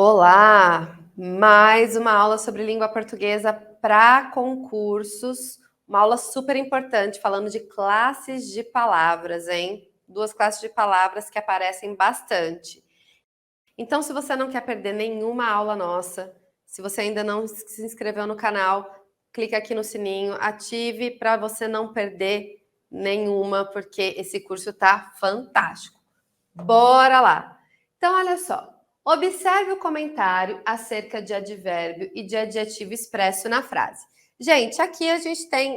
Olá! Mais uma aula sobre língua portuguesa para concursos. Uma aula super importante, falando de classes de palavras, hein? Duas classes de palavras que aparecem bastante. Então, se você não quer perder nenhuma aula nossa, se você ainda não se inscreveu no canal, clica aqui no sininho, ative para você não perder nenhuma, porque esse curso tá fantástico. Bora lá! Então, olha só. Observe o comentário acerca de advérbio e de adjetivo expresso na frase. Gente, aqui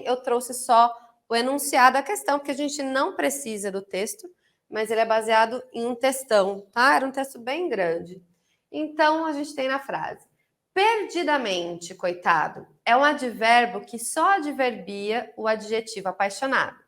eu trouxe só o enunciado da questão, porque a gente não precisa do texto, mas ele é baseado em um textão, tá? Era um texto bem grande. Então, a gente tem na frase: perdidamente, coitado, é um advérbio que só adverbia o adjetivo apaixonado.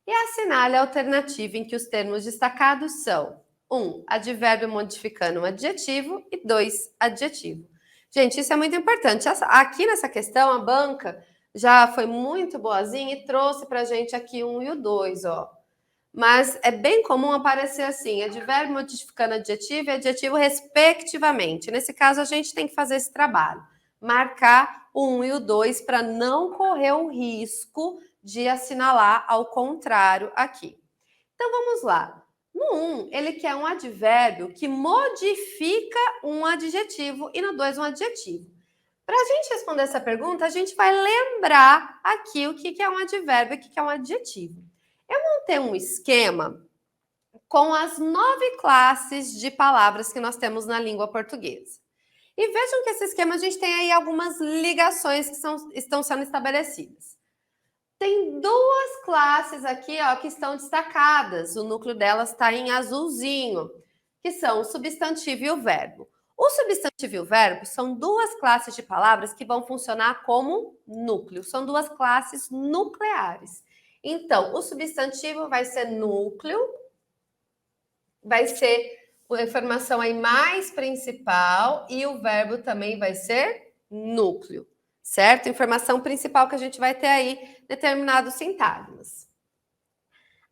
E assinale a alternativa em que os termos destacados são 1. Advérbio modificando um adjetivo e 2. Adjetivo. Gente, isso é muito importante. Aqui nessa questão, a banca já foi muito boazinha e trouxe para a gente aqui 1 e o 2, ó. Mas é bem comum aparecer assim, advérbio modificando adjetivo e adjetivo respectivamente. Nesse caso, a gente tem que fazer esse trabalho. Marcar o 1 e o 2 para não correr o risco de assinalar ao contrário aqui. Então, vamos lá. No 1, ele quer um advérbio que modifica um adjetivo e no 2, um adjetivo. Para a gente responder essa pergunta, a gente vai lembrar aqui o que é um advérbio e o que é um adjetivo. Eu montei um esquema com as 9 classes de palavras que nós temos na língua portuguesa. E vejam que esse esquema a gente tem aí algumas ligações que estão sendo estabelecidas. Tem 2 classes aqui, ó, que estão destacadas. O núcleo delas está em azulzinho, que são o substantivo e o verbo. O substantivo e o verbo são 2 classes de palavras que vão funcionar como núcleo. São 2 classes nucleares. Então, o substantivo vai ser núcleo, vai ser a informação aí mais principal, e o verbo também vai ser núcleo, certo? Informação principal que a gente vai ter aí determinados sintagmas.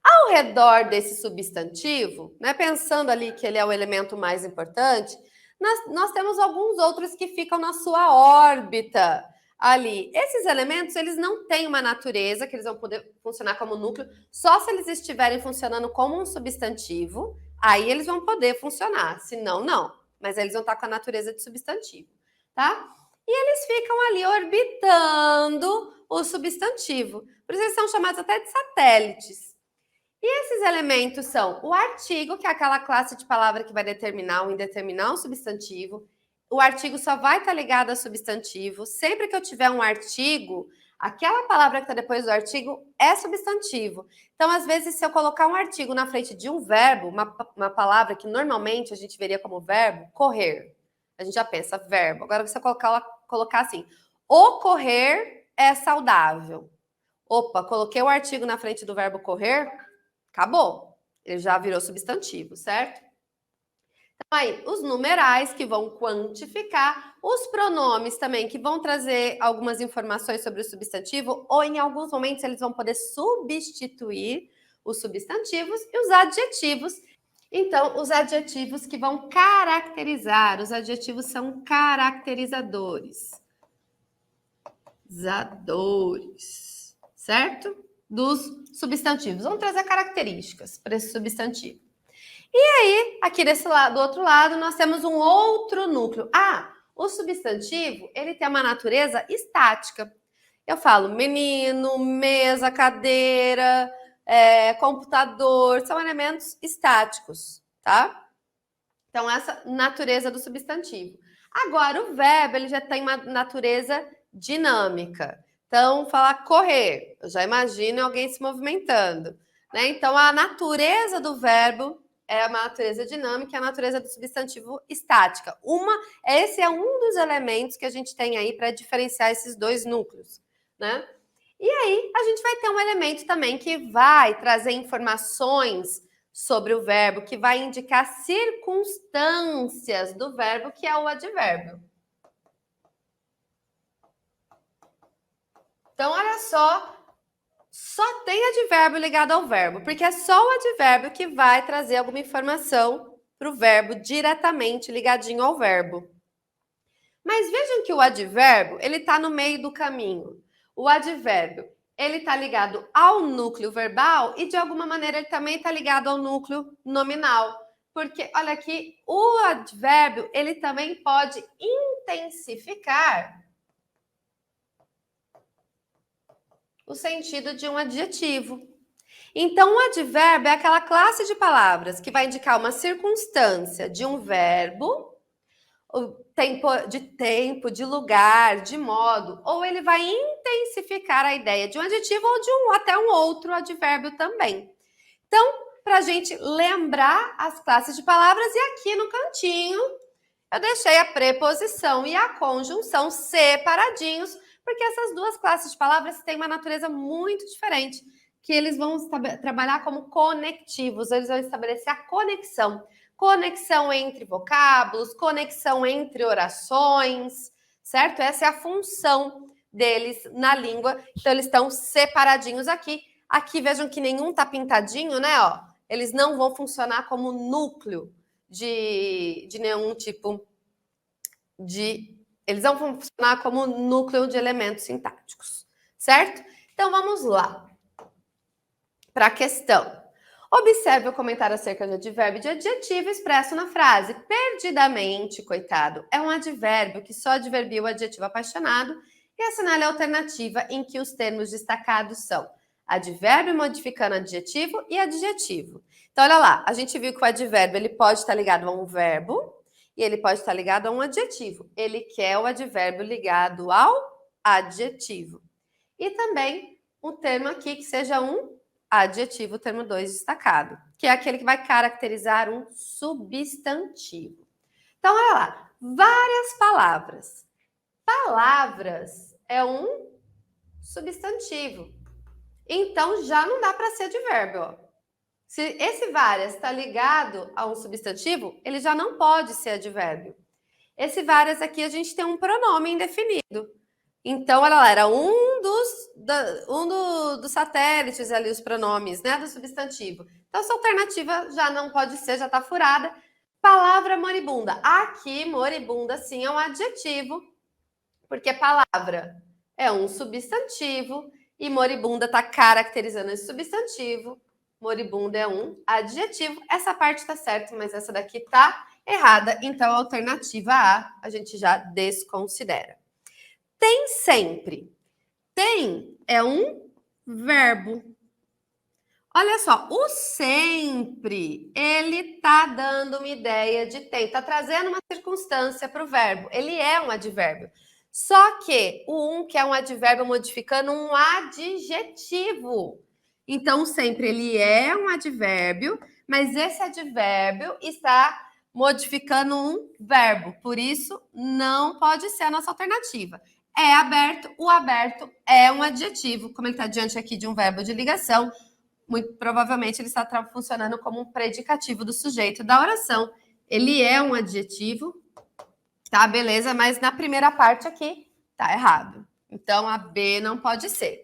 Ao redor desse substantivo, né, pensando ali que ele é o elemento mais importante, nós temos alguns outros que ficam na sua órbita ali. Esses elementos, eles não têm uma natureza que eles vão poder funcionar como núcleo, só se eles estiverem funcionando como um substantivo, aí eles vão poder funcionar, senão não. Mas eles vão estar com a natureza de substantivo, tá? E eles ficam ali orbitando o substantivo. Por isso eles são chamados até de satélites. E esses elementos são o artigo, que é aquela classe de palavra que vai determinar ou indeterminar um substantivo. O artigo só vai estar ligado a substantivo. Sempre que eu tiver um artigo, aquela palavra que está depois do artigo é substantivo. Então, às vezes, se eu colocar um artigo na frente de um verbo, uma palavra que normalmente a gente veria como verbo, correr. A gente já pensa verbo. Agora, se eu colocar assim, o correr é saudável. Opa, coloquei o artigo na frente do verbo correr, acabou. Ele já virou substantivo, certo? Então, aí, os numerais que vão quantificar, os pronomes também que vão trazer algumas informações sobre o substantivo, ou em alguns momentos eles vão poder substituir os substantivos, e os adjetivos. Então, os adjetivos que vão caracterizar, os adjetivos são caracterizadores. Certo? Dos substantivos. Vamos trazer características para esse substantivo. E aí, aqui do outro lado, nós temos um outro núcleo. O substantivo, ele tem uma natureza estática. Eu falo menino, mesa, cadeira, computador, são elementos estáticos, tá? Então, essa natureza do substantivo. Agora, o verbo, ele já tem uma natureza dinâmica. Então, falar correr, eu já imagino alguém se movimentando, né? Então, a natureza do verbo é uma natureza dinâmica e a natureza do substantivo estática. Esse é um dos elementos que a gente tem aí para diferenciar esses 2 núcleos, né? E aí, a gente vai ter um elemento também que vai trazer informações sobre o verbo, que vai indicar circunstâncias do verbo, que é o advérbio. Então, olha só tem advérbio ligado ao verbo, porque é só o advérbio que vai trazer alguma informação para o verbo diretamente ligadinho ao verbo, Mas vejam que o advérbio, ele está no meio do caminho. O advérbio, ele está ligado ao núcleo verbal e, de alguma maneira, ele também está ligado ao núcleo nominal. Porque, olha aqui, o advérbio, ele também pode intensificar o sentido de um adjetivo. Então, o advérbio é aquela classe de palavras que vai indicar uma circunstância de um verbo, de tempo, de lugar, de modo, ou ele vai intensificar a ideia de um adjetivo ou de até um outro advérbio também. Então, para a gente lembrar as classes de palavras, e aqui no cantinho eu deixei a preposição e a conjunção separadinhos, porque essas duas classes de palavras têm uma natureza muito diferente, que eles vão trabalhar como conectivos, eles vão estabelecer a conexão. Conexão entre vocábulos, conexão entre orações, certo? Essa é a função deles na língua. Então, eles estão separadinhos aqui. Aqui, vejam que nenhum tá pintadinho, né? Ó, eles não vão funcionar como núcleo de nenhum tipo de... Eles vão funcionar como núcleo de elementos sintáticos, certo? Então, vamos lá para a questão. Observe o comentário acerca do advérbio de adjetivo expresso na frase. Perdidamente, coitado, é um advérbio que só adverbia o adjetivo apaixonado e assinale a alternativa em que os termos destacados são advérbio modificando adjetivo e adjetivo. Então, olha lá, a gente viu que o advérbio ele pode estar ligado a um verbo e ele pode estar ligado a um adjetivo. Ele quer o advérbio ligado ao adjetivo. E também um termo aqui que seja um adjetivo, termo 2 destacado, que é aquele que vai caracterizar um substantivo. Então, olha lá, várias palavras. Palavras é um substantivo. Então, já não dá para ser advérbio. Ó. Se esse várias está ligado a um substantivo, ele já não pode ser advérbio. Esse várias aqui, a gente tem um pronome indefinido. Então, olha lá, era um dos satélites ali, os pronomes, né, do substantivo. Então, essa alternativa já não pode ser, já está furada. Palavra moribunda. Aqui, moribunda, sim, é um adjetivo, porque palavra é um substantivo e moribunda está caracterizando esse substantivo. Moribunda é um adjetivo. Essa parte está certa, mas essa daqui está errada. Então, a alternativa A gente já desconsidera. Tem sempre. Tem é um verbo. Olha só, o sempre, ele tá dando uma ideia de tem, tá trazendo uma circunstância para o verbo. Ele é um advérbio. Só que o que é um advérbio modificando um adjetivo. Então, sempre ele é um advérbio, mas esse advérbio está modificando um verbo. Por isso, não pode ser a nossa alternativa. É aberto, o aberto é um adjetivo, como ele está diante aqui de um verbo de ligação, muito provavelmente ele está funcionando como um predicativo do sujeito da oração. Ele é um adjetivo, tá? Beleza, mas na primeira parte aqui tá errado. Então a B não pode ser.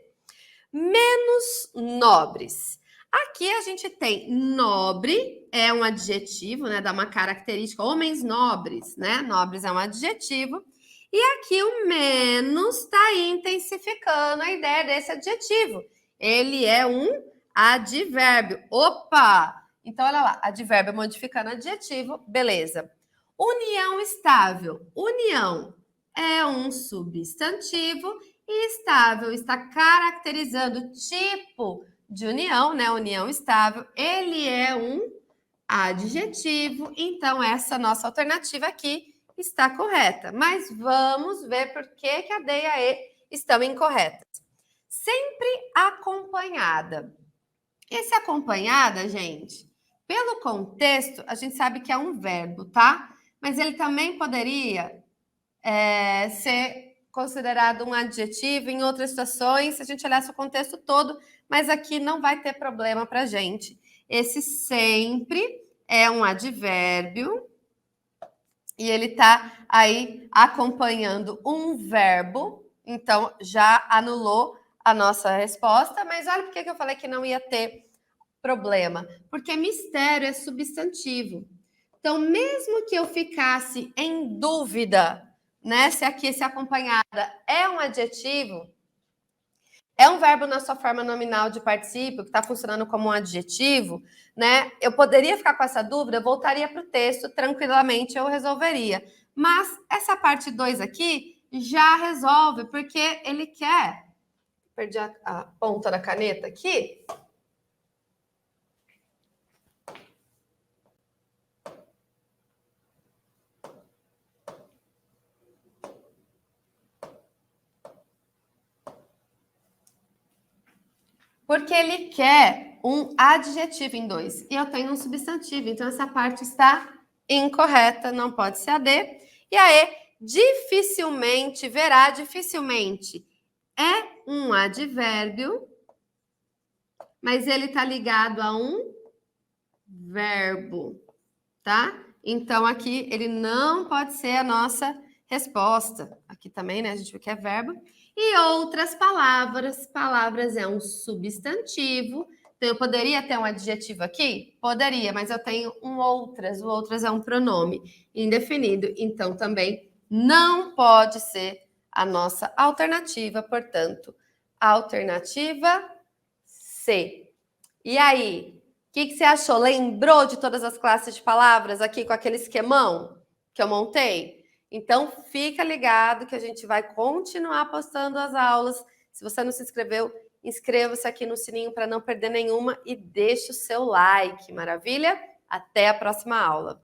Menos nobres. Aqui a gente tem nobre, é um adjetivo, né? Dá uma característica, homens nobres, né? Nobres é um adjetivo. E aqui o menos está intensificando a ideia desse adjetivo. Ele é um advérbio. Opa! Então, olha lá, advérbio modificando adjetivo, beleza. União estável. União é um substantivo e estável está caracterizando o tipo de união, né? União estável. Ele é um adjetivo. Então, essa nossa alternativa aqui está correta. Mas vamos ver por que a D e a E estão incorretas. Sempre acompanhada. Esse acompanhada, gente, pelo contexto, a gente sabe que é um verbo, tá? Mas ele também poderia ser considerado um adjetivo em outras situações, se a gente olhasse o contexto todo, mas aqui não vai ter problema para a gente. Esse sempre é um advérbio e ele está aí acompanhando um verbo, então já anulou a nossa resposta, mas olha por que eu falei que não ia ter problema, porque mistério é substantivo. Então, mesmo que eu ficasse em dúvida, né? Se aqui esse acompanhada é um adjetivo, é um verbo na sua forma nominal de particípio, que está funcionando como um adjetivo, né? Eu poderia ficar com essa dúvida, eu voltaria para o texto, tranquilamente eu resolveria. Mas essa parte 2 aqui já resolve, porque ele quer... Perdi a ponta da caneta aqui. Porque ele quer um adjetivo em 2. E eu tenho um substantivo. Então, essa parte está incorreta. Não pode ser a D. E a E, dificilmente, verá, dificilmente. É um advérbio, mas ele está ligado a um verbo, tá? Então, aqui, ele não pode ser a nossa resposta. Aqui também, né? A gente vê que é verbo. E outras palavras. Palavras é um substantivo. Então, eu poderia ter um adjetivo aqui? Poderia, mas eu tenho um outras. O outras é um pronome indefinido. Então, também não pode ser a nossa alternativa. Portanto, alternativa C. E aí? O que você achou? Lembrou de todas as classes de palavras aqui com aquele esquemão que eu montei? Então, fica ligado que a gente vai continuar postando as aulas. Se você não se inscreveu, inscreva-se aqui no sininho para não perder nenhuma e deixe o seu like, maravilha? Até a próxima aula.